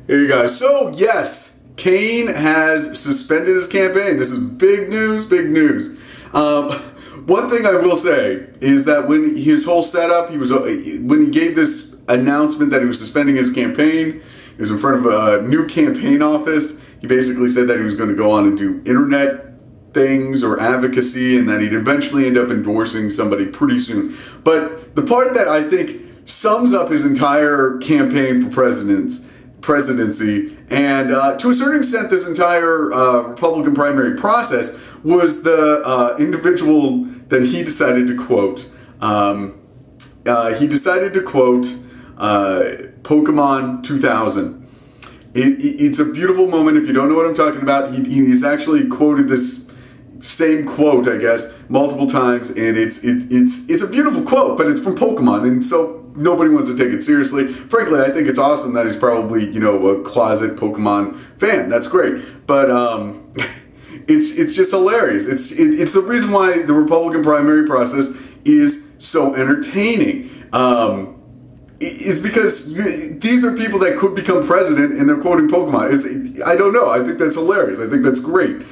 Here you guys. So, yes, Cain has suspended his campaign. This is big news, big news. One thing I will say is that when his whole setup, when he gave this announcement that he was suspending his campaign, he was in front of a new campaign office. He basically said that he was going to go on and do internet things or advocacy, and that he'd eventually end up endorsing somebody pretty soon. But the part that I think sums up his entire campaign for presidency, and to a certain extent this entire Republican primary process, was the individual that he decided to quote. He decided to quote Pokemon 2000. It's a beautiful moment. If you don't know what I'm talking about, he's actually quoted this same quote, I guess, multiple times, and it's a beautiful quote, but it's from Pokemon, and so nobody wants to take it seriously. Frankly, I think it's awesome that he's probably, a closet Pokemon fan. That's great, but it's just hilarious. It's the reason why the Republican primary process is so entertaining. It's because these are people that could become president, and they're quoting Pokemon. I don't know. I think that's hilarious. I think that's great.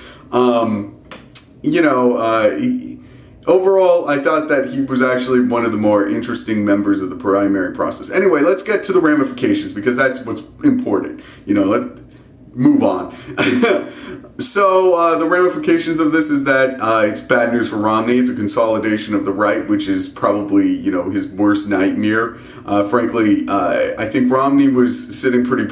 Overall, I thought that he was actually one of the more interesting members of the primary process. Anyway, let's get to the ramifications, because that's what's important. Let's move on. So the ramifications of this is that it's bad news for Romney. It's a consolidation of the right, which is probably, his worst nightmare. Frankly, I think Romney was sitting pretty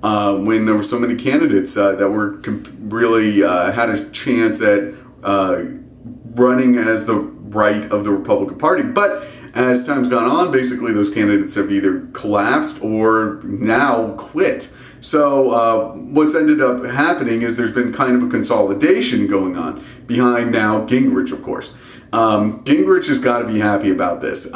when there were so many candidates that were really had a chance at running as the right of the Republican Party. But as time's gone on, basically those candidates have either collapsed or now quit. So what's ended up happening is there's been kind of a consolidation going on behind now Gingrich, of course. Gingrich has got to be happy about this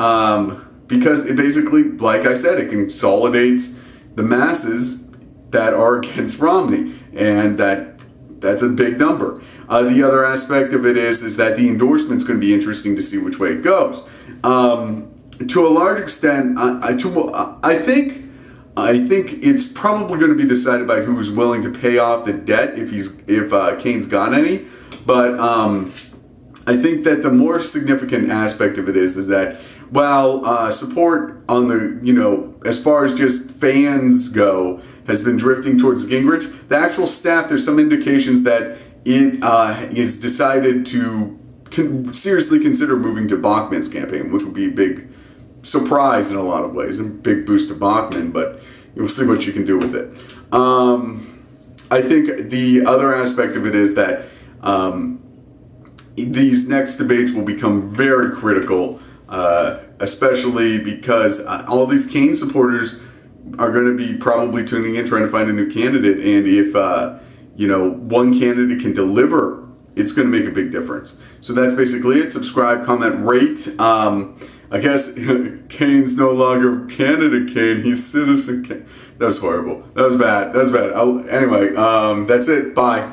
because it basically, like I said, it consolidates the masses that are against Romney, and that's a big number. The other aspect of it is that the endorsement's going to be interesting to see which way it goes. To a large extent, I think it's probably going to be decided by who's willing to pay off the debt if Cain's got any. But I think that the more significant aspect of it is that while support on the as far as just fans go has been drifting towards Gingrich, the actual staff, there's some indications that it is decided to seriously consider moving to Bachmann's campaign, which would be a big surprise in a lot of ways, and big boost to Bachmann, but you'll see what you can do with it. I think the other aspect of it is that these next debates will become very critical, especially because all these Cain supporters are going to be probably tuning in, trying to find a new candidate, and if one candidate can deliver, it's going to make a big difference. So that's basically it. Subscribe, comment, rate. I guess Cain's no longer candidate Cain, he's citizen Cain. That was horrible. That was bad. Anyway, that's it. Bye.